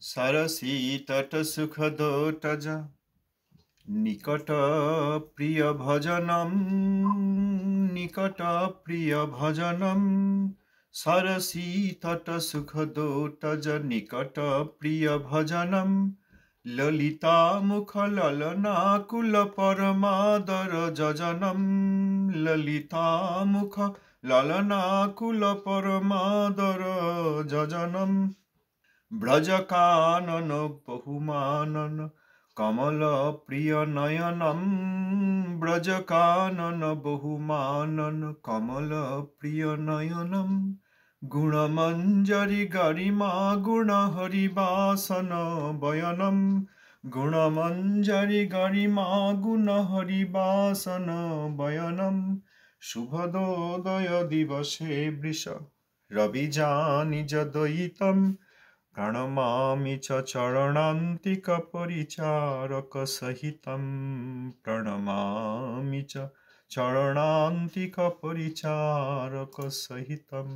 Cersei तट सुखदोटज निकट प्रिय भजनम निकट प्रिय भजनम सरसी तट सुखदोटज निकट प्रिय भजनम ललिता मुख ललनाकुल परमादर जजनम ललिता मुख ललनाकुल परमादर जजनम ব্রজকানন বহুমানন কমল প্রিয় নয়নম ব্রজকানন বহুমানন কমল প্রিয় নয়নম গুণমঞ্জরি গরিমা গুণ হরিবাসন বয়নম গুণমঞ্জরি গরিমা গুণ হরিবাসন বয়নম শুভদোদয় দিবসে বৃষ রবিজানি যদয়িতম प्रणमामि च चरणान्तिक परिचारक सहितं प्रणमामि च चरणान्तिक परिचारक सहितं।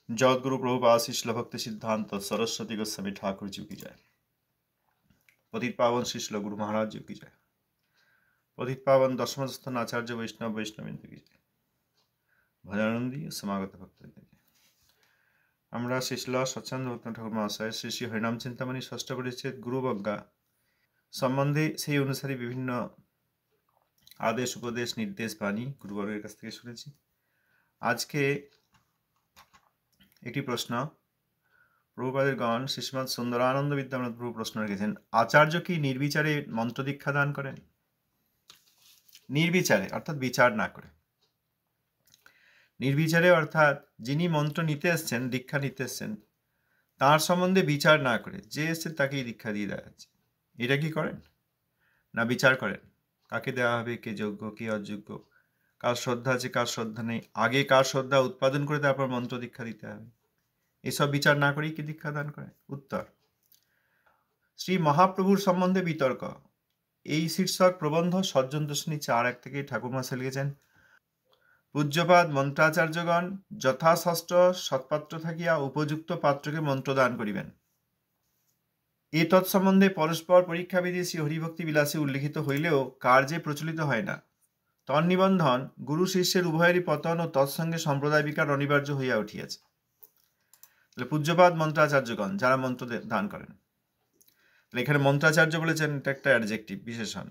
जगद्गुरु प्रभुपाद शिष्ल भक्ति सिद्धांत सरस्वती गोस्वामी ठाकुर जी की जय। पतित पावन शिष्ल गुरु महाराज जी की जय। पतित पावन दशमस्थान आचार्य वैष्णव वैष्णविंद की जय। भजनानंदी समागत भक्त की जय। আমরা শিশলা সচ্ছন্দ ভক্ত ঠাকুর মহাশয় শ্রী শ্রী হরিনাম চিন্তামণি ষষ্ঠ পরিচ্ছেদ গুরুবজ্ঞা সম্বন্ধে সেই অনুসারে বিভিন্ন আদেশ উপদেশ নির্দেশ বাণী গুরুবর্গের কাছ থেকে শুনেছি। আজকে একটি প্রশ্ন প্রভুপাদের গণ শ্রীশ্রীমৎ সুন্দরানন্দ বিদ্যানাথ প্রভু প্রশ্ন রেখেছেন, আচার্য কি নির্বিচারে মন্ত্র দীক্ষা দান করেন? নির্বিচারে অর্থাৎ বিচার না করে, নির্বিচারে অর্থাৎ যিনি মন্ত্র নিতে এসছেন, দীক্ষা নিতে এসছেন, তার সম্বন্ধে বিচার না করে যে এসছে তাকেই দীক্ষা দিয়ে দেওয়া হচ্ছে, এটা কি করেন? না বিচার করেন কাকে দেওয়া হবে, কে যোগ্য কে অযোগ্য, কার শ্রদ্ধা আছে কার শ্রদ্ধা নেই, আগে কার শ্রদ্ধা উৎপাদন করে তারপর মন্ত্র দীক্ষা দিতে হবে, এসব বিচার না করেই কি দীক্ষা দান করেন? উত্তর, শ্রী মহাপ্রভুর সম্বন্ধে বিতর্ক এই শীর্ষক প্রবন্ধ সজ্জন দর্শনী 4.1 থেকে ঠাকুর মহাশয় লিখেছেন, পূজ্যপাদ মন্ত্রাচার্যগণ যথাশাস্ত্র সৎপাত্র থাকিয়া উপযুক্ত পাত্রকে মন্ত্র দান করিবেন। এ তৎসম্বন্ধে পরস্পর পরীক্ষাবিধি শ্রী হরিভক্তি বিলাসে উল্লিখিত হইলেও কার্যে প্রচলিত হয় না। তন্নিবন্ধন গুরু শিষ্যের উভয়েরই পতন ও তৎসঙ্গে সম্প্রদায় বিকার অনিবার্য হইয়া উঠিয়াছে। পূজ্যপাদ মন্ত্রাচার্যগণ যারা মন্ত্র দান করেন, এখানে মন্ত্রাচার্য বলেছেন, এটা একটা অ্যাডজেক্টিভ বিশেষণ।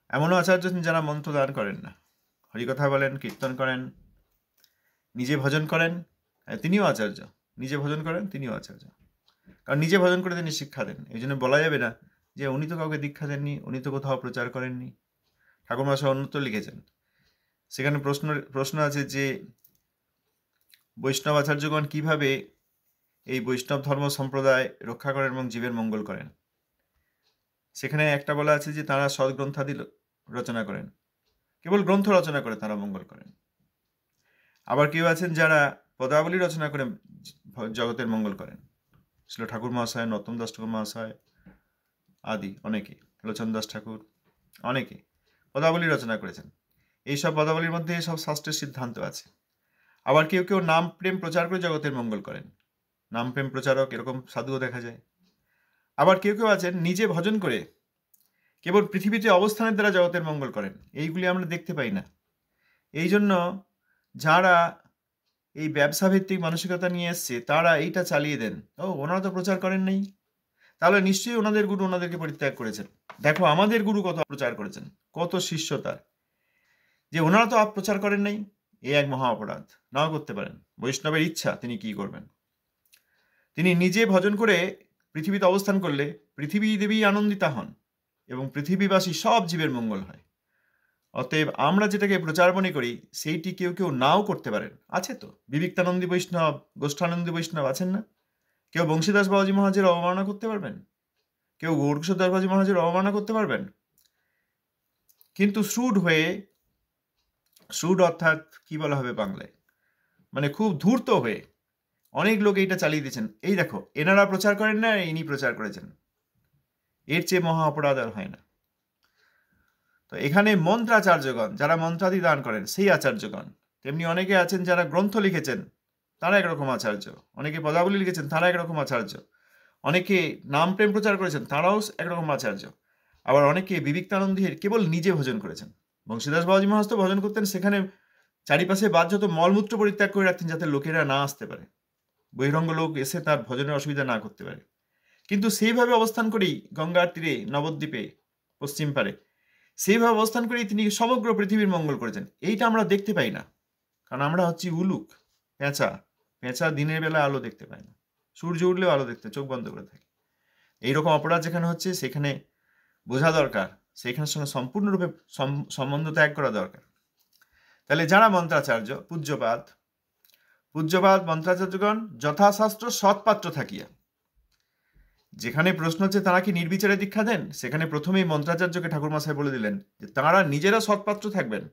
এমনও আচার্য যারা মন্ত্র দান করেন না, হরিকথা বলেন, কীর্তন করেন, নিজে ভজন করেন, তিনিও আচার্য, নিজে ভজন করেন তিনিও আচার্য, কারণ নিজে ভজন করে তিনি শিক্ষা দেন। এই জন্য বলা যাবে না যে উনি তো কাউকে দীক্ষা দেননি, উনি তো কোথাও প্রচার করেননি। ঠাকুর মহাশয় অন্যত্র লিখেছেন, সেখানে প্রশ্ন আছে যে বৈষ্ণব আচার্যগণ কিভাবে এই বৈষ্ণব ধর্ম সম্প্রদায় রক্ষা করেন এবং জীবের মঙ্গল করেন। সেখানে একটা বলা আছে যে তারা সদ্গ্রন্থাদি রচনা করেন, কেবল গ্রন্থ রচনা করে তারা মঙ্গল করেন। আবার কেউ আছেন যারা পদাবলী রচনা করে জগতের মঙ্গল করেন, ছিল ঠাকুর মহাশয়, নতম দাস ঠাকুর মহাশয় আদি অনেকে, লোচন দাস ঠাকুর অনেকে পদাবলী রচনা করেছেন। এইসব পদাবলীর মধ্যে সব শাস্ত্রের সিদ্ধান্ত আছে। আবার কেউ কেউ নাম প্রেম প্রচার করে জগতের মঙ্গল করেন, নাম প্রেম প্রচারক এরকম সাধুও দেখা যায়। আবার কেউ কেউ আছেন নিজে ভজন করে কেবল পৃথিবীতে অবস্থানের দ্বারা জগতের মঙ্গল করেন, এইগুলি আমরা দেখতে পাই না। এই জন্য যারা এই ব্যবসা ভিত্তিক মানসিকতা নিয়ে এসছে তারা এইটা চালিয়ে দেন, ওনারা তো প্রচার করেন নাই, তাহলে নিশ্চয়ই ওনাদের গুরু ওনাদেরকে পরিত্যাগ করেছেন। দেখো আমাদের গুরু কত প্রচার করেছেন, কত শিষ্য তার, যে ওনারা তো প্রচার করেন নাই, এ এক মহা অপরাধ। নাও করতে পারেন, বৈষ্ণবের ইচ্ছা তিনি কি করবেন। তিনি নিজে ভজন করে পৃথিবীতে অবস্থান করলে পৃথিবী দেবী আনন্দিতা হন এবং পৃথিবীবাসী সব জীবের মঙ্গল হয়। অতএব আমরা যেটাকে প্রচার মনে করি সেইটি কেউ কেউ নাও করতে পারেন। আছে তো বিবিক্তানন্দী বৈষ্ণব, গোষ্ঠানন্দী বৈষ্ণব আছেন না? কেউ বংশীদাস বাবাজি মহারাজের অবমাননা করতে পারবেন, কেউ গৌরকিশোর দাস বাবাজি মহারাজের অবমাননা করতে পারবেন, কিন্তু শ্রুড অর্থাৎ কি বলা হবে বাংলায়, মানে খুব ধূর্ত হয়ে অনেক লোক এইটা চালিয়ে দিয়েছেন। এই দেখো এনারা প্রচার করেন না, ইনি প্রচার করেছেন, এর চেয়ে মহা অপরাধ আর হয় না। তো এখানে মন্ত্রাচার্যগণ যারা মন্ত্রাদি দান করেন সেই আচার্যগণ, তেমনি অনেকে আছেন যারা গ্রন্থ লিখেছেন, তারা একরকম আচার্য, অনেকে পদাবলী লিখেছেন তারা একরকম আচার্য, অনেকে নাম প্রেম প্রচার করেছেন তারাও একরকম আচার্য, আবার অনেকে বিবিক্তানন্দীর কেবল নিজে ভজন করেছেন। বংশীদাস বাবাজি মহারাজ তো ভজন করতেন, সেখানে চারিপাশে বাহ্যত মলমূত্র পরিত্যাগ করে রাখতেন যাতে লোকেরা না আসতে পারে, বহিরঙ্গ লোক এসে তার ভজনের অসুবিধা না করতে পারে। কিন্তু সেইভাবে অবস্থান করেই গঙ্গার তীরে নবদ্বীপে পশ্চিম পারে সেইভাবে অবস্থান করেই তিনি সমগ্র পৃথিবীর মঙ্গল করেছেন। এইটা আমরা দেখতে পাই না, কারণ আমরা হচ্ছি উলুক, পেঁচা। পেঁচা দিনের বেলা আলো দেখতে পায় না, সূর্য উঠলেও আলো দেখতে চোখ বন্ধ করে থাকে। এইরকম অপরাধ যেখানে হচ্ছে সেখানে বোঝা দরকার, সেখানের সঙ্গে সম্পূর্ণরূপে সম্বন্ধ ত্যাগ করা দরকার। তাহলে যারা মন্ত্রাচার্য পূজ্যপাদ মন্ত্রাচার্যগণ যথাশাস্ত্র সৎপাত্র থাকিয়া, যেখানে প্রশ্ন হচ্ছে তারা কি নির্বিচারে দীক্ষা দেন, সেখানে প্রথমেই মন্ত্রাচার্যকে ঠাকুরমশাই বলে দিলেন যে তাঁরা নিজেরা সৎপাত্র থাকবেন।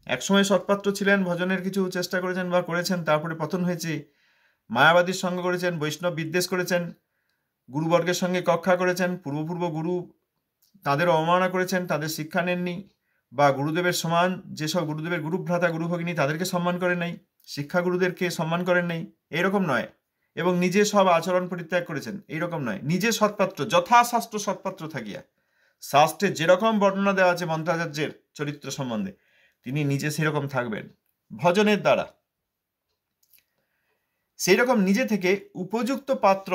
একসময় সৎপাত্র ছিলেন, ভজনের কিছু চেষ্টা করেছেন বা করেছেন, তারপরে পতন হয়েছে, মায়াবাদীর সঙ্গ করেছেন, বৈষ্ণব বিদ্বেষ করেছেন, গুরুবর্গের সঙ্গে কক্ষা করেছেন, পূর্ব গুরু তাদের অবমাননা করেছেন, তাদের শিক্ষা নেননি, বা গুরুদেবের সমান যেসব গুরুদেবের গুরুভ্রাতা গুরুভগিনী তাদেরকে সম্মান করেন নাই, শিক্ষা গুরুদেরকে সম্মান করেন নাই, এইরকম নয়। এবং নিজে সব আচরণ পরিত্যাগ করেছেন, এইরকম নয়। নিজে সৎপাত্র, যথাশাস্ত্র সৎপাত্র থাকিয়া, শাস্ত্রে যেরকম বর্ণনা দেওয়া আছে মন্ত্রাচার্যের চরিত্র সম্বন্ধে তিনি নিজে সেরকম থাকবেন ভজনের দ্বারা। সেই রকম নিজে থেকে উপযুক্ত পাত্র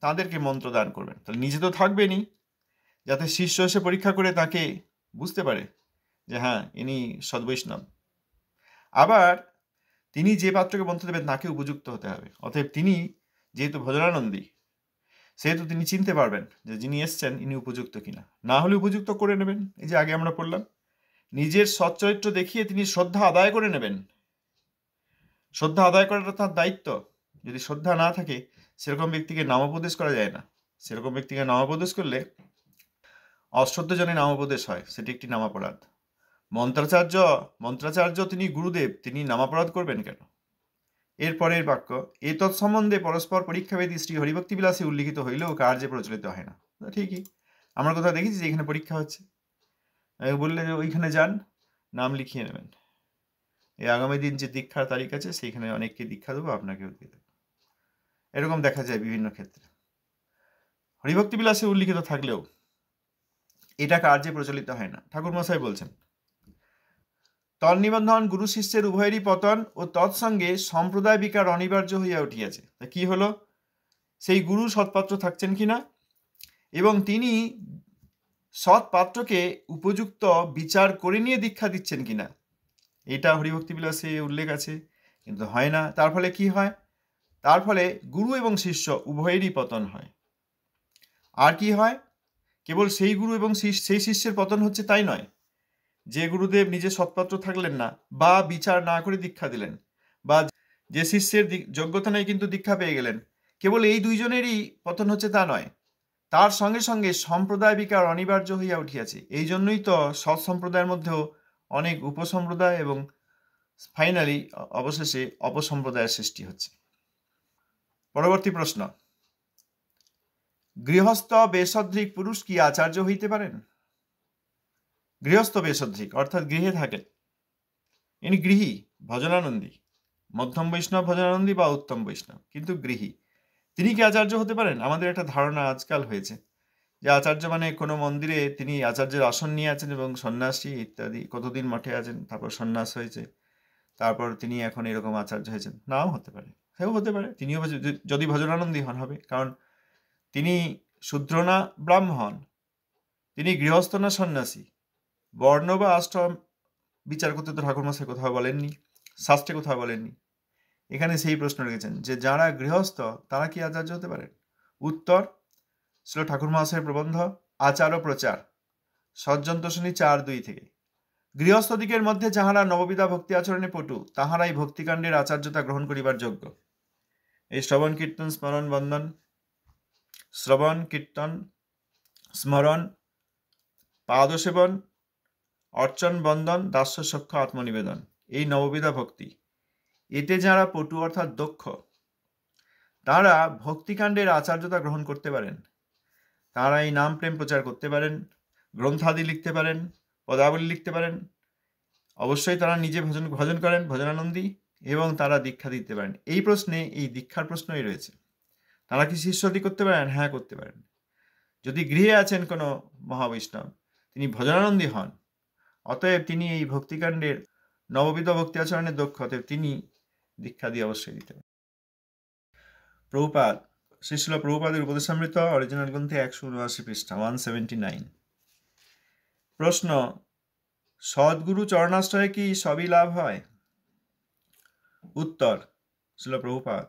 তাদেরকে মন্ত্র দান করবেন। তাহলে নিজে তো থাকবেনই, যাতে শিষ্য এসে পরীক্ষা করে তাকে বুঝতে পারে যে হ্যাঁ ইনি সদ্বৈষ্ণব। আবার তিনি যে পাত্রকে মন্ত্র দেবেন তাকে উপযুক্ত হতে হবে। অতএব তিনি যেহেতু ভজনানন্দী, সেহেতু তিনি চিনতে পারবেন যে যিনি এসছেন ইনি উপযুক্ত কিনা, না হলে উপযুক্ত করে নেবেন। এই যে আগে আমরা পড়লাম, নিজের সচ্চরিত্র দেখিয়ে তিনি শ্রদ্ধা আদায় করে নেবেন। শ্রদ্ধা আদায় করাটা তার দায়িত্ব। যদি শ্রদ্ধা না থাকে সেরকম ব্যক্তিকে নামোপদেশ করা যায় না। সেরকম ব্যক্তিকে নামোপদেশ করলে অশ্রদ্ধজনে নামোপদেশ হয়, সেটি একটি নামাপরাধ। মন্ত্রাচার্য তিনি গুরুদেব, তিনি নামাপরাধ করবেন কেন? এরপরের বাক্য, এ তৎসম্বন্ধে পরস্পর পরীক্ষাভেদী শ্রী হরিভক্তি বিলাসে উল্লিখিত হইলেও কার্যে প্রচলিত হয় না। ঠিকই, আমরা কোথাও দেখেছি যে এখানে পরীক্ষা হচ্ছে, বললে যে ওইখানে যান, নাম লিখিয়ে নেবেন, এই আগামী দিন যে দীক্ষার তারিখ আছে সেইখানে অনেককে দীক্ষা দেবো, আপনাকেও দিয়ে দেবো। এরকম দেখা যায় বিভিন্ন ক্ষেত্রে। হরিভক্তি বিলাসে উল্লিখিত থাকলেও এটা কার্যে প্রচলিত হয় না। ঠাকুরমশাই বলছেন, তন্নিবন্ধন গুরু শিষ্যের উভয়েরই পতন ও তৎসঙ্গে সম্প্রদায় বিকার অনিবার্য হইয়া উঠিয়াছে। তা কি হলো? সেই গুরু সৎপাত্র থাকছেন কিনা এবং তিনি সৎপাত্রকে উপযুক্ত বিচার করে নিয়ে দীক্ষা দিচ্ছেন কিনা, এটা হরিভক্তি বিলাসে উল্লেখ আছে, কিন্তু হয় না। তার ফলে কি হয়? তার ফলে গুরু এবং শিষ্য উভয়েরই পতন হয়। আর কি হয়? কেবল সেই গুরু এবং সেই শিষ্যের পতন হচ্ছে তাই নয়, যে গুরুদেব নিজে সৎপাত্র থাকলেন না বা বিচার না করে দীক্ষা দিলেন, বা যে শিষ্যের যোগ্যতা নেই কিন্তু দীক্ষা পেয়ে গেলেন, কেবল এই দুইজনেরই পতন হচ্ছে তা নয়, তার সঙ্গে সঙ্গে সম্প্রদায় বিকার অনিবার্য হইয়া উঠিয়াছে। এই জন্যই তো সৎ সম্প্রদায়ের মধ্যেও অনেক উপসম্প্রদায় এবং ফাইনালি অবশেষে অপসম্প্রদায়ের সৃষ্টি হচ্ছে। পরবর্তী প্রশ্ন, গৃহস্থ বেশদ্রিক পুরুষ কি আচার্য হইতে পারেন? গৃহস্থ বেশদ্রিক অর্থাৎ গৃহে থাকেন, ইনি গৃহী ভজনানন্দী, মধ্যম বৈষ্ণব ভজনানন্দী বা উত্তম বৈষ্ণব, কিন্তু গৃহী, তিনি কি আচার্য হতে পারেন? আমাদের একটা ধারণা আজকাল হয়েছে যে আচার্য মানে কোনো মন্দিরে তিনি আচার্যের আসন নিয়ে আছেন এবং সন্ন্যাসী ইত্যাদি, কতদিন মঠে আছেন, তারপর সন্ন্যাস হয়েছে, তারপর তিনি এখন এরকম আচার্য হয়েছেন। নাও হতে পারে, সেও হতে পারে, তিনিও যদি ভজনানন্দী হন হবে, কারণ তিনি শূদ্র না ব্রাহ্মণ, তিনি গৃহস্থ না সন্ন্যাসী, বর্ণ বা আশ্রম বিচার করতে তো ঠাকুরমশাই কোথাও বলেননি, শাস্ত্রে কোথাও বলেননি। এখানে সেই প্রশ্ন রেখেছেন যে যারা গৃহস্থ তারা কি আচার্য হতে পারেন? উত্তর, শ্রী ঠাকুর মহাশয়ের প্রবন্ধ আচার ও প্রচার, সজ্জন্তোষণী 4:2 থেকে, গৃহস্থদিকের মধ্যে যাহারা নববিধা ভক্তি আচরণে পটু তাহারাই ভক্তিকাণ্ডের আচার্যতা গ্রহণ করিবার যোগ্য। এই শ্রবণ কীর্তন স্মরণ বন্দন, শ্রবণ কীর্তন স্মরণ পাদসেবন অর্চন বন্দন দাস্য সখ্য আত্মনিবেদন, এই নববিধা ভক্তি, এতে যারা পটু অর্থাৎ দক্ষ, তারা ভক্তিকাণ্ডের আচার্যতা গ্রহণ করতে পারেন। তারা এই নাম প্রেম প্রচার করতে পারেন, গ্রন্থাদি লিখতে পারেন, পদাবলী লিখতে পারেন। অবশ্যই তারা নিজে ভজন করেন, ভজনানন্দী, এবং তারা দীক্ষা দিতে পারেন? এই প্রশ্নে এই দীক্ষার প্রশ্নই রয়েছে। তারা কি শিষ্যদি করতে পারেন? হ্যাঁ, করতে পারেন। যদি গৃহে আছেন কোনো মহাবৈষ্ণব, তিনি ভজনানন্দী হন, অতএব তিনি এই ভক্তিকাণ্ডের নববিধ ভক্তি আচরণের দক্ষ, অতএব তিনি দীক্ষা দিয়ে অবশ্যই দিতে পারেন। প্রভুপাদ, শ্রী শিল প্রভুপাদের উপদেশামৃত অরিজিনাল গ্রন্থে 179 পৃষ্ঠা 179। প্রশ্ন: সদ্গুরু চরণাশ্রয়ে কি সবই লাভ হয়? উত্তর: শিল প্রভুপাদ,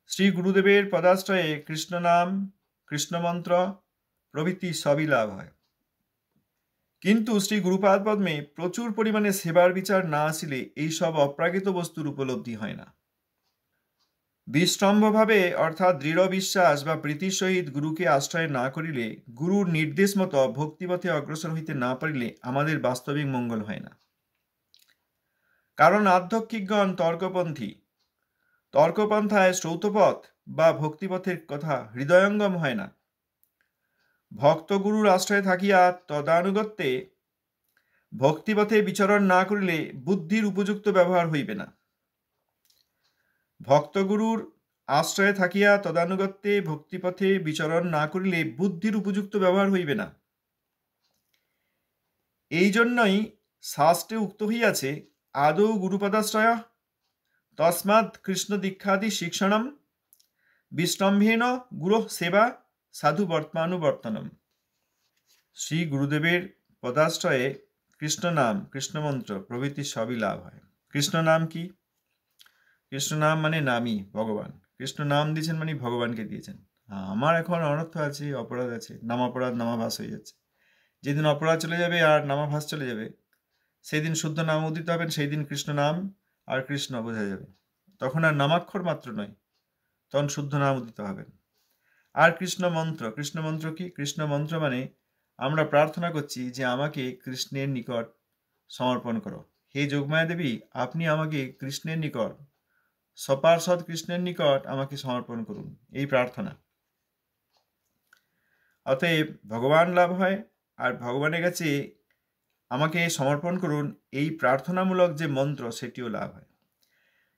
শ্রী গুরুদেবের পদাশ্রয়ে কৃষ্ণ নাম, কৃষ্ণমন্ত্র প্রভৃতি সবই লাভ হয়। কিন্তু শ্রী গুরুপাদ পদ্মে প্রচুর পরিমাণে সেবার বিচার না আসিলে এইসব অপ্রাকৃত বস্তুর উপলব্ধি হয় না। বিস্তম্ভভাবে অর্থাৎ দৃঢ় বিশ্বাস বা প্রীতির সহিত গুরুকে আশ্রয় না করিলে, গুরুর নির্দেশ মতো ভক্তিপথে অগ্রসর হইতে না পারিলে আমাদের বাস্তবিক মঙ্গল হয় না। কারণ আধ্যাত্মিকগণ তর্কপন্থী, তর্কপন্থায় শ্রৌতপথ বা ভক্তিপথের কথা হৃদয়ঙ্গম হয় না। ভক্ত গুরুর আশ্রয়ে থাকিয়া তদানুগত্যে ভক্তিপথে বিচরণ না করিলে বুদ্ধির উপযুক্ত ব্যবহার হইবে না। ভক্তগুরুর আশ্রয়ে থাকিয়া তদানুগত্যে ভক্তিপথে বিচরণ না করিলে বুদ্ধির উপযুক্ত ব্যবহার হইবে না। এই জন্যই শাস্ত্রে উক্ত হইয়াছে, আদৌ গুরুপদাশ্রয় তস্মাৎ কৃষ্ণ দীক্ষাদি শিক্ষণম বিষ্টম্ভেন গুরু সেবা সাধু বর্তমানুবর্তনম। শ্রী গুরুদেবের পদাশ্রয়ে কৃষ্ণ নাম, কৃষ্ণমন্ত্র প্রভৃতি সবই লাভ হয়। কৃষ্ণ নাম কি? কৃষ্ণ নাম মানে নামই ভগবান। কৃষ্ণ নাম দিয়েছেন মানে ভগবানকে দিয়েছেন। আমার এখন অনর্থ আছে, অপরাধ আছে, নামাপরাধ নামাভাস হয়ে যাচ্ছে। যেদিন অপরাধ চলে যাবে আর নামাভাস চলে যাবে, সেই দিন শুদ্ধ নাম উদিত হবেন, সেই দিন কৃষ্ণ নাম আর কৃষ্ণ বোঝা যাবে। তখন আর নামাক্ষর মাত্র নয়, তখন শুদ্ধ নাম উদিত হবেন। আর কৃষ্ণ মন্ত্র, কৃষ্ণ মন্ত্র কি? কৃষ্ণ মন্ত্র মানে আমরা প্রার্থনা করছি যে আমাকে কৃষ্ণের নিকট সমর্পণ করো। হে যোগমায়া দেবী, আপনি আমাকে কৃষ্ণের নিকট, সপার্ষদ কৃষ্ণের নিকট আমাকে সমর্পণ করুন, এই প্রার্থনা। অতএব ভগবান লাভ হয়, আর ভগবানের কাছে আমাকে সমর্পণ করুন এই প্রার্থনামূলক যে মন্ত্র, সেটিও লাভ হয়।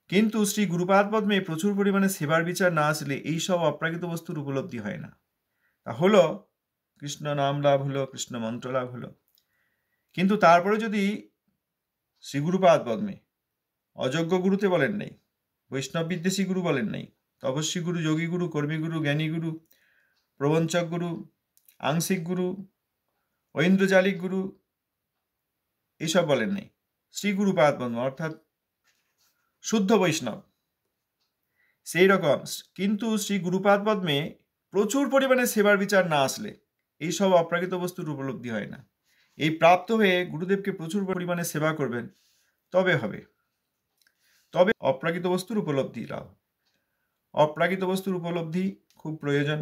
কিন্তু শ্রী গুরুপাদ পদ্মে প্রচুর পরিমাণে সেবার বিচার না আসলে এইসব অপ্রাকৃত বস্তুর উপলব্ধি হয় না। তা হলো কৃষ্ণ নাম লাভ হলো, কৃষ্ণ মন্ত্র লাভ হলো, কিন্তু তারপরে যদি শ্রী গুরুপাদ পদ্মে অযোগ্য গুরুতে বলেন নাই, বৈষ্ণব বিদ্বেষী গুরু বলেন নাই, তপস্বী গুরু, যোগী গুরু, কর্মী গুরু, জ্ঞানী গুরু, প্রবঞ্চক গুরু, আংশিক গুরু, ঐন্দ্রজালিক গুরু, এইসব বলেন নাই, শ্রী গুরুপাদ পদ্ম অর্থাৎ শুদ্ধ বৈষ্ণব, সেই রকম কিন্তু শ্রী গুরুপাদ পদ্মে প্রচুর পরিমাণে সেবার বিচার না আসলে এইসব অপ্রাকৃত বস্তুর উপলব্ধি হয় না। এই প্রাপ্ত হয়ে গুরুদেবকে প্রচুর পরিমাণে সেবা করবেন, তবে হবে, তবে অপ্রাকৃত বস্তুর উপলব্ধি লাভ। অপ্রাকৃত বস্তুর উপলব্ধি খুব প্রয়োজন,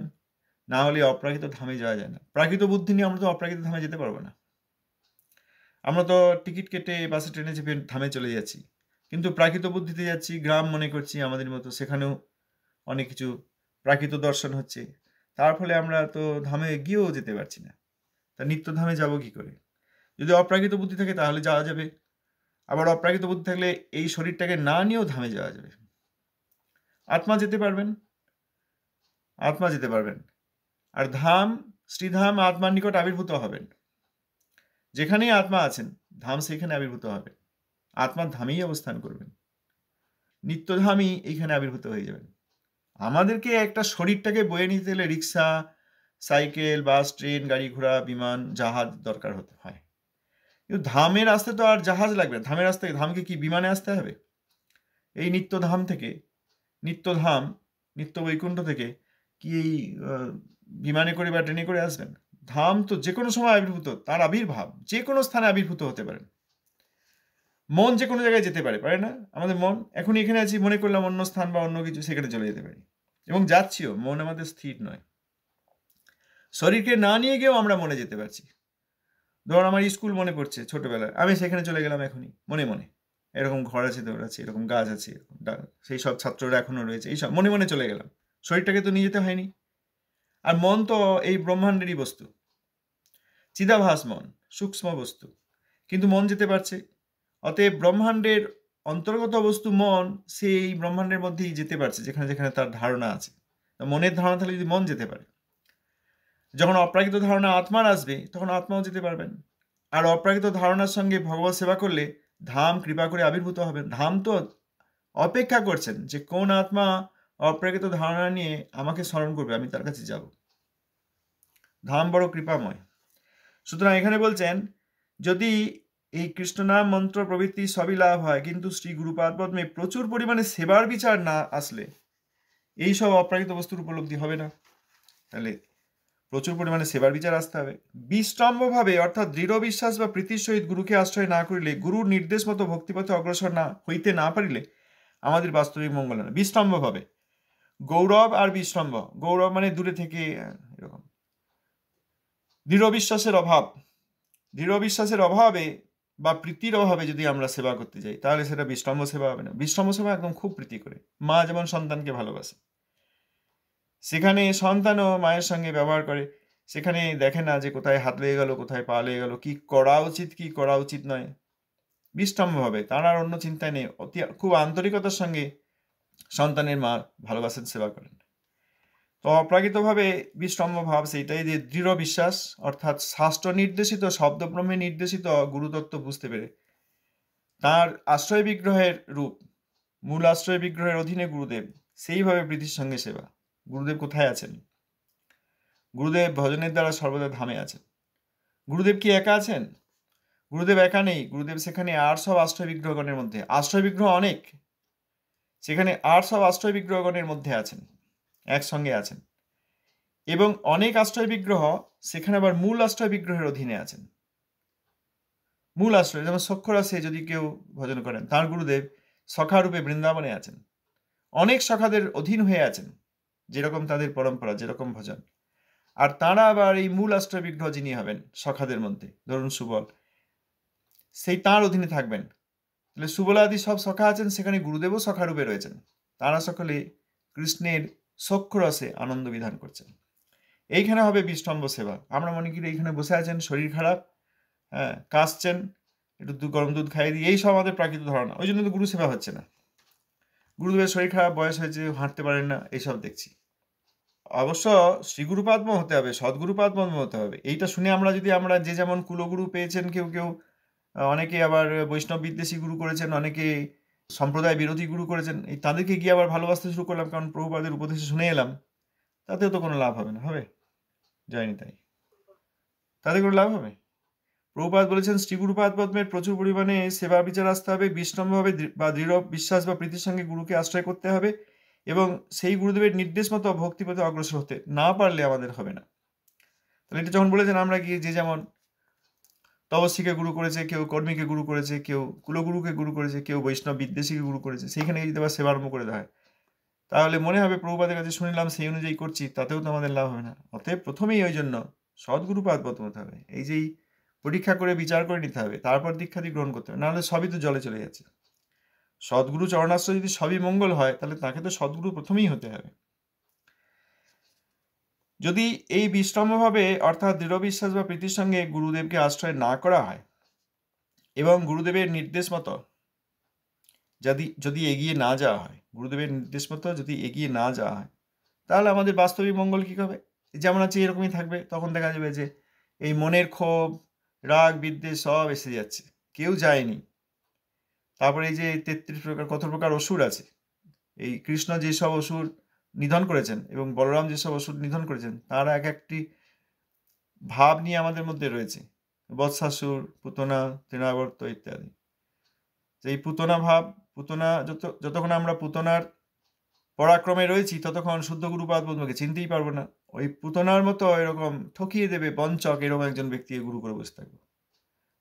না হলে অপ্রাকৃত ধামে যাওয়া যায় না। প্রাকৃত বুদ্ধি নিয়ে আমরা তো অপ্রাকৃত ধামে যেতে পারবো না। আমরা তো টিকিট কেটে বাসে ট্রেনে চেপে ধামে চলে যাচ্ছি, কিন্তু প্রাকৃত বুদ্ধিতে যাচ্ছি, গ্রাম মনে করছি আমাদের মতো, সেখানেও অনেক কিছু প্রাকৃত দর্শন হচ্ছে, তার ফলে আমরা তো ধামে গিয়েও যেতে পারছি না। তা নিত্য ধামে যাবো কি করে? যদি অপ্রাকৃত বুদ্ধি থাকে তাহলে যাওয়া যাবে, আবার অপ্রাকৃত বুদ্ধি থাকলে এই শরীরটাকে না নিয়েও ধামে যাওয়া যাবে। আত্মা যেতে পারবেন, আত্মা যেতে পারবেন, আর ধাম, শ্রীধাম আত্মার নিকট আবির্ভূত হবেন। যেখানেই আত্মা আছেন, ধাম সেইখানে আবির্ভূত হবে, আত্মার ধামেই অবস্থান করবেন, নিত্যধামই এইখানে আবির্ভূত হয়ে যাবেন। আমাদেরকে একটা শরীরটাকে বয়ে নিতে গেলে রিক্সা, সাইকেল, বাস, ট্রেন, গাড়ি ঘোড়া, বিমান, জাহাজ দরকার হতে হয়। কিন্তু ধামের আসতে তো আর জাহাজ লাগবে না। ধামের আসতে, ধামকে কি বিমানে আসতে হবে? এই নিত্যধাম থেকে, নিত্যধাম, নিত্য বৈকুণ্ঠ থেকে কি এই বিমানে করে বা ট্রেনে করে আসবেন? ধাম তো যে কোনো সময় আবির্ভূত, তার আবির্ভাব যে কোনো স্থানে আবির্ভূত হতে পারেন। মন যে কোনো জায়গায় যেতে পারে, পারে না? আমাদের মন, এখন এখানে আছি, মনে করলাম অন্য স্থান বা অন্য কিছু, সেখানে চলে যেতে পারি, এবং যাচ্ছিও। মন আমাদের স্থির নয়। শরীরকে না নিয়ে গিয়েও আমরা মনে যেতে পারছি। ধর আমার স্কুল মনে পড়ছে ছোটবেলায়, আমি সেখানে চলে গেলাম এখনই মনে মনে, এরকম ঘর আছে, দৌড় আছে, এরকম গাছ আছে, এরকম সেই সব ছাত্ররা এখনো রয়েছে, এইসব মনে মনে চলে গেলাম। শরীরটাকে তো নিয়ে যেতে হয়নি। আর মন তো এই ব্রহ্মাণ্ডেরই বস্তু, চিদাভাস মন, সূক্ষ্ম বস্তু, কিন্তু মন যেতে পারছে। অতএব ব্রহ্মাণ্ডের অন্তর্গত বস্তু মন সেই ব্রহ্মাণ্ডের মধ্যেই যেতে পারছে যেখানে যেখানে তার ধারণা আছে। মনের ধারণা থাকলে যদি মন যেতে পারে, যখন অপ্রাকৃত ধারণা আত্মার আসবে তখন আত্মাও যেতে পারবেন। আর অপ্রাকৃত ধারণার সঙ্গে ভগবত সেবা করলে ধাম কৃপা করে আবির্ভূত হবেন। ধাম তো অপেক্ষা করছেন যে কোন আত্মা অপ্রাকৃত ধারণা নিয়ে আমাকে স্মরণ করবে, আমি তার কাছে যাব। ধাম বড় কৃপাময়। সুতরাং এখানে বলছেন যদি এই কৃষ্ণনাম মন্ত্র প্রভৃতি সবই লাভ হয়, কিন্তু শ্রী গুরুপাদ পদ্মে প্রচুর পরিমাণে সেবার বিচার না আসলে এই সব অপ্রাকৃত বস্তুর উপলব্ধি হবে না। তাহলে প্রচুর পরিমাণে সেবার বিচার আসতে হবে। বিস্তম্ভভাবে অর্থাৎ দৃঢ় বিশ্বাস বা প্রীতির সহিত গুরুকে আশ্রয় না করিলে, গুরুর নির্দেশ মতো ভক্তিপথে অগ্রসর না হইতে না পারিলে আমাদের বাস্তবিক মঙ্গল হয় না। বিস্তম্ভভাবে, গৌরব আর বিস্তম্ভ, গৌরব মানে দূরে থেকে এরকম, দৃঢ় বিশ্বাসের অভাবে বা প্রীতির অভাবে যদি আমরা সেবা করতে যাই তাহলে সেটা বিস্তম্ভ সেবা হবে না। বিস্তম্ভ সেবা একদম খুব প্রীতি করে, মা যেমন সন্তানকে ভালোবাসে, সেখানে সন্তানও মায়ের সঙ্গে ব্যবহার করে, সেখানে দেখে না যে কোথায় হাত লেগে গেল, কোথায় পা লেগে গেল, কি করা উচিত কি করা উচিত নয়। বিস্তম্ভ হবে, তার আর অন্য চিন্তায় নেই, খুব আন্তরিকতার সঙ্গে সন্তানের মা ভালোবাসেন, সেবা করেন। তো অপ্রাকৃতভাবে বিস্তম্ভ ভাব সেইটাই যে দৃঢ় বিশ্বাস অর্থাৎ শাস্ত্র নির্দেশিত শব্দব্রহ্মে নির্দেশিত গুরুতত্ত্ব বুঝতে পেরে তার আশ্রয় বিগ্রহের রূপ, মূল আশ্রয় বিগ্রহের অধীনে গুরুদেব, সেইভাবে প্রীতির সঙ্গে সেবা। গুরুদেব কোথায় আছেন? গুরুদেব ভজনের দ্বারা সর্বদা ধামে আছেন। গুরুদেব কি একা আছেন? গুরুদেব একা নেই, গুরুদেব সেখানে আর সব আশ্রয় বিগ্রহগণের মধ্যে, আশ্রয় বিগ্রহ অনেক, সেখানে আর সব আশ্রয় বিগ্রহগণের মধ্যে আছেন, একসঙ্গে আছেন। এবং অনেক আশ্রয় বিগ্রহ সেখানে আবার মূল আশ্রয় বিগ্রহের অধীনে আছেন। মূল আশ্রয় যেমন সক্ষরাসে যদি কেউ ভজন করেন, তার গুরুদেব সখারূপে বৃন্দাবনে আছেন, অনেক সখাদের অধীন হয়ে আছেন, যেরকম তাদের পরম্পরা, যেরকম ভজন। আর তাঁরা আবার এই মূল আশ্রয় বিগ্রহ যিনি হবেন সখাদের মধ্যে, ধরুন সুবল, সেই তাঁর অধীনে থাকবেন। তাহলে সুবলাদি সব সখা আছেন, সেখানে গুরুদেবও সখারূপে রয়েছেন, তাঁরা সকলে কৃষ্ণের সক্ষরসে আনন্দ বিধান করছেন। এইখানে হবে বিস্তম্ভ সেবা। আমরা মনে করি এইখানে বসে আছেন, শরীর খারাপ, হ্যাঁ কাশছেন, একটু গরম দুধ খাইয়ে দিই, এই সব আমাদের প্রাকৃত ধারণা, ওই জন্য তো গুরু সেবা হচ্ছে না। গুরুদেবের শরীর খারাপ, বয়স হয়েছে, হাঁটতে পারেন না, এইসব দেখছি। অবশ্য শ্রীগুরুপাদ্ম হতে হবে, সদ্গুরুপাদ্ম হতে হবে। এইটা শুনে আমরা যদি আমরা যে যেমন কুলগুরু পেয়েছেন, কেউ কেউ অনেকে আবার বৈষ্ণব বিদ্বেষী গুরু করেছেন, অনেকে সম্প্রদায় বিরোধী গুরু করেছেন, এই তাদেরকে গিয়ে আবার ভালোবাসতে শুরু করলাম কারণ প্রভুপাদের উপদেশে শুনে এলাম, তাতেও তো কোনো লাভ হবে না। হবে? যায়নি তাই, তাতে কোনো লাভ হবে? প্রভুপাদ বলেছেন শ্রীগুরুপাদ পদ্মের প্রচুর পরিমাণে সেবা বিচার আসতে হবে, বিষ্ণম্ভভাবে বা দৃঢ় বিশ্বাস বা প্রীতির সঙ্গে গুরুকে আশ্রয় করতে হবে, এবং সেই গুরুদেবের নির্দেশ মতো ভক্তিপথে অগ্রসর হতে না পারলে আমাদের হবে না। তাহলে এটা যখন বলেছেন, আমরা গিয়ে যে যেমন তপস্বীকে গুরু করেছে, কেউ কর্মীকে গুরু করেছে, কেউ কুলগুরুকে গুরু করেছে, কেউ বৈষ্ণব বিদ্বেষীকে গুরু করেছে, সেইখানে যদি আবার সেবা আরম্ভ করে দেওয়া হয় তাহলে মনে হবে প্রভুপাদের কাছে শুনলাম, সেই অনুযায়ী করছি, তাতেও তো আমাদের লাভ হবে না। অতএব প্রথমেই ওই জন্য সদ্গুরুপাদ পদ্ম হতে হবে, এই যেই পরীক্ষা করে বিচার করে নিতে হবে, তারপর দীক্ষাদি গ্রহণ করতে হবে, নাহলে সবই তো জলে চলে যাচ্ছে। সদ্গুরু চরণাশ্রয় যদি সবই মঙ্গল হয় তাহলে তাকে তো সদ্গুরু প্রথমেই হতে হবে। যদি এই বিস্তম্ভভাবে অর্থাৎ দৃঢ় বিশ্বাস বা প্রীতির সঙ্গে গুরুদেবকে আশ্রয় না করা হয় এবং গুরুদেবের নির্দেশ মতো যদি এগিয়ে না যাওয়া হয়, গুরুদেবের নির্দেশ মতো যদি এগিয়ে না যাওয়া হয়, তাহলে আমাদের বাস্তবিক মঙ্গল কী হবে? যেমন আছে এরকমই থাকবে। তখন দেখা যাবে যে এই মনের ক্ষোভ, রাগ, বিদ্বেষ সব এসে যাচ্ছে, কেউ যায়নি। তারপরে এই যে ৩৩ প্রকার কত প্রকার অসুর আছে, এই কৃষ্ণ যেসব অসুর নিধন করেছেন এবং বলরাম যেসব অসুর নিধন করেছেন, তারা এক একটি ভাব নিয়ে আমাদের মধ্যে রয়েছে, বৎসাসুর, পুতনা, তৃণাবর্ত ইত্যাদি। এই পুতনা ভাব, পুতনা যতক্ষণ আমরা পুতনার পরাক্রমে রয়েছি ততক্ষণ শুদ্ধ গুরুপাদ পদ্মকে চিনতেই পারবো না। ওই পুতনার মতো এরকম ঠকিয়ে দেবে বঞ্চক, এরকম একজন ব্যক্তিকে গুরু করে বসে থাকবো।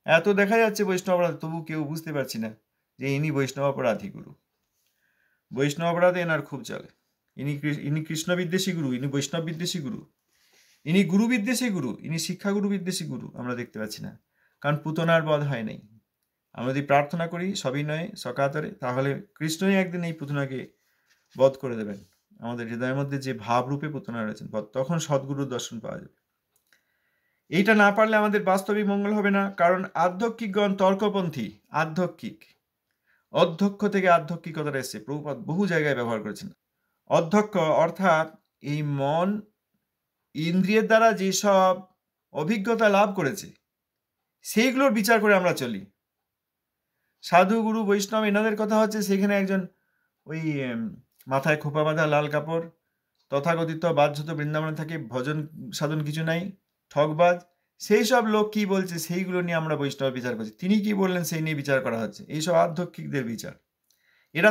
এত দেখা যাচ্ছে বৈষ্ণব অপরাধ, তবু কেউ বুঝতে পারছি না যে ইনি বৈষ্ণব অপরাধী গুরু। বৈষ্ণব অপরাধে এনার খুব চলে। ইনি কৃষ্ণ বিদ্বেষী গুরু, ইনি বৈষ্ণব বিদ্বেষী গুরু, ইনি গুরু বিদ্বেষী গুরু, ইনি শিক্ষাগুরু বিদ্বেষী গুরু আমরা দেখতে পাচ্ছি না, কারণ পুতনার বধ হয় নাই। আমরা যদি প্রার্থনা করি সবিনয়ে সকাতরে, তাহলে কৃষ্ণই একদিন এই পুতনাকে বধ করে দেবেন। আমাদের হৃদয়ের মধ্যে যে ভাবরূপে পুতনা রয়েছেন, তখন সদ্গুরুর দর্শন পাওয়া যাবে। এইটা না পারলে আমাদের বাস্তবিক মঙ্গল হবে না, কারণ আধ্যক্ষিকগণ তর্কপন্থী, আধ্যক্ষিক অধ্যক্ষ থেকে আধ্যক্ষিকতাটা এসছে, প্রভুপাদ বহু জায়গায় ব্যবহার করেছেন। অধ্যক্ষ অর্থাৎ এই মন ইন্দ্রিয়ের দ্বারা যেসব অভিজ্ঞতা লাভ করেছে সেইগুলোর বিচার করে আমরা চলি। সাধু গুরু বৈষ্ণব এনাদের কথা হচ্ছে সেখানে একজন ওই মাথায় খোপা বাঁধা লাল কাপড়, তথাকথিত বাহ্যত বৃন্দাবনে থাকে, ভজন সাধন কিছু নাই, ঠকবাজ, সেই সব লোক কি বলছে সেইগুলো নিয়ে আমরা বৈষ্ণব বিচার করছি। তিনি কি বললেন সেই নিয়ে বিচার করা হচ্ছে, এইসব আধ্যক্ষিকদের বিচার। এরা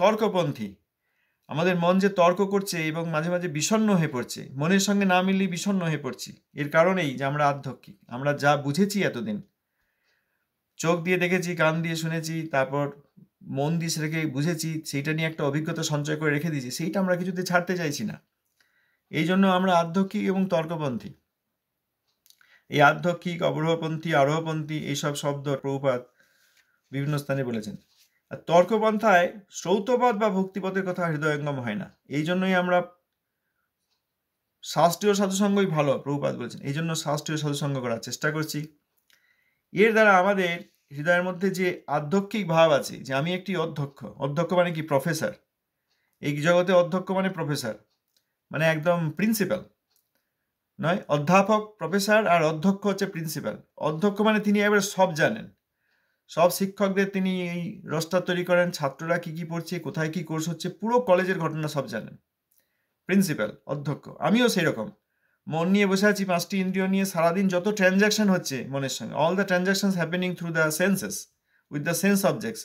তর্কপন্থী। আমাদের মন যে তর্ক করছে এবং মাঝে মাঝে বিষণ্ণ হয়ে পড়ছে, মনের সঙ্গে না মিললেই বিষণ্ণ হয়ে পড়ছি, এর কারণেই যে আমরা আধ্যক্ষিক। আমরা যা বুঝেছি এতদিন, চোখ দিয়ে দেখেছি, কান দিয়ে শুনেছি, তারপর মন দিয়ে সেটাকে বুঝেছি, সেইটা নিয়ে একটা অভিজ্ঞতা সঞ্চয় করে রেখে দিয়েছি, সেইটা আমরা কিছুতে ছাড়তে চাইছি না। এই জন্য আমরা আধ্যক্ষিক এবং তর্কপন্থী। এই আধ্যক্ষিক, অবরোহপন্থী, আরোহপন্থী এইসব শব্দ প্রভুপাদ বিভিন্ন স্থানে বলেছেন। আর তর্কপন্থায় শ্রৌতপদ বা ভক্তিপদের কথা হৃদয়ঙ্গম হয় না। এই জন্যই আমরা শাস্ত্রীয় সাধুসঙ্গই ভালো, প্রভুপাদ বলেছেন। এই জন্য শাস্ত্রীয় সাধুসঙ্গ করার চেষ্টা করছি। এর দ্বারা আমাদের হৃদয়ের মধ্যে যে আধ্যক্ষিক ভাব আছে, যে আমি একটি অধ্যক্ষ মানে কি? প্রফেসর। এই জগতে অধ্যক্ষ মানে প্রফেসর, মানে একদম প্রিন্সিপাল নয়। অধ্যাপক প্রফেসর, আর অধ্যক্ষ হচ্ছে প্রিন্সিপাল। অধ্যক্ষ মানে তিনি এবারে সব জানেন, সব শিক্ষকদের তিনি এই রোস্টার তৈরি করেন, ছাত্ররা কি কি পড়ছে, কোথায় কি কোর্স হচ্ছে, পুরো কলেজের ঘটনা সব জানেন। প্রিন্সিপাল, অধ্যক্ষ। আমিও সেই রকম মন নিয়ে বসে আছি, 5টি ইন্দ্রিয় নিয়ে সারাদিন যত ট্রানজ্যাকশন হচ্ছে মনের সঙ্গে, all the transactions happening through the senses with the sense objects,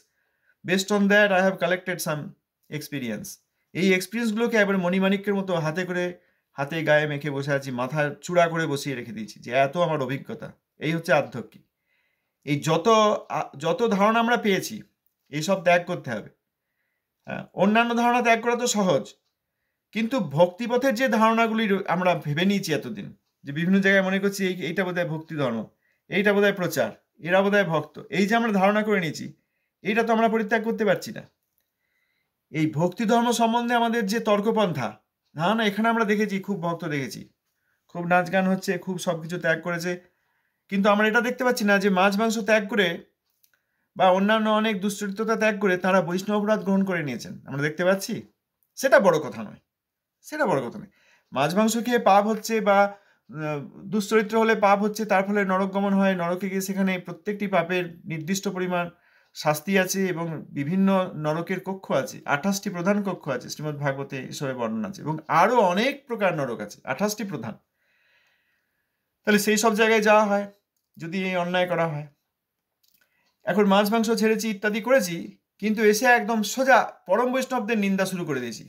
based on that I have collected some experience. এই এক্সপিরিয়েন্সগুলোকে এবার মণিমাণিক্যের মতো হাতে করে, হাতে গায়ে মেখে বসে আছি, মাথার চূড়া করে বসিয়ে রেখে দিয়েছি, যে এত আমার অভিজ্ঞতা। এই হচ্ছে আধ্যক্ষিক। এই যত ধারণা আমরা পেয়েছি এইসব ত্যাগ করতে হবে। হ্যাঁ, অন্যান্য ধারণা ত্যাগ করা তো সহজ, কিন্তু ভক্তিপথের যে ধারণাগুলি আমরা ভেবে নিয়েছি এতদিন, যে বিভিন্ন জায়গায় মনে করছি এইটা বোধহয় ভক্তি ধর্ম, এইটা বোধহয় প্রচার, এরা বোধহয় ভক্ত, এই যে আমরা ধারণা করে নিয়েছি, এইটা তো আমরা পরিত্যাগ করতে পারছি না। এই ভক্তি ধর্ম সম্বন্ধে আমাদের যে তর্কপন্থা, না এখানে আমরা দেখেছি খুব ভক্ত দেখেছি, খুব নাচ গান হচ্ছে, খুব সব কিছু ত্যাগ করেছে, কিন্তু আমরা এটা দেখতে পাচ্ছি না যে মাছ মাংস ত্যাগ করে বা অন্যান্য অনেক দুশ্চরিত্রতা ত্যাগ করে তারা বৈষ্ণব অপরাধ গ্রহণ করে নিয়েছেন। আমরা দেখতে পাচ্ছি, সেটা বড় কথা নয়, সেটা বড় কথা নয়। মাছ মাংস খেয়ে পাপ হচ্ছে বা দুশ্চরিত্র হলে পাপ হচ্ছে, তার ফলে নরক গমন হয়, নরকে গিয়ে সেখানে প্রত্যেকটি পাপের নির্দিষ্ট পরিমাণ শাস্তি আছে এবং বিভিন্ন নরকের কক্ষ আছে, 28টি প্রধান কক্ষ আছে, শ্রীমদ্ ভাগবতে এসবে বর্ণনা আছে, এবং আরও অনেক প্রকার নরক আছে, 28টি প্রধান। তাহলে সেই সব জায়গায় যাওয়া হয় যদি এই অন্যায় করা হয়। এখন মাছ মাংস ছেড়েছি, ইত্যাদি করেছি, কিন্তু এসে একদম সোজা পরম বৈষ্ণবদের নিন্দা শুরু করে দিয়েছি,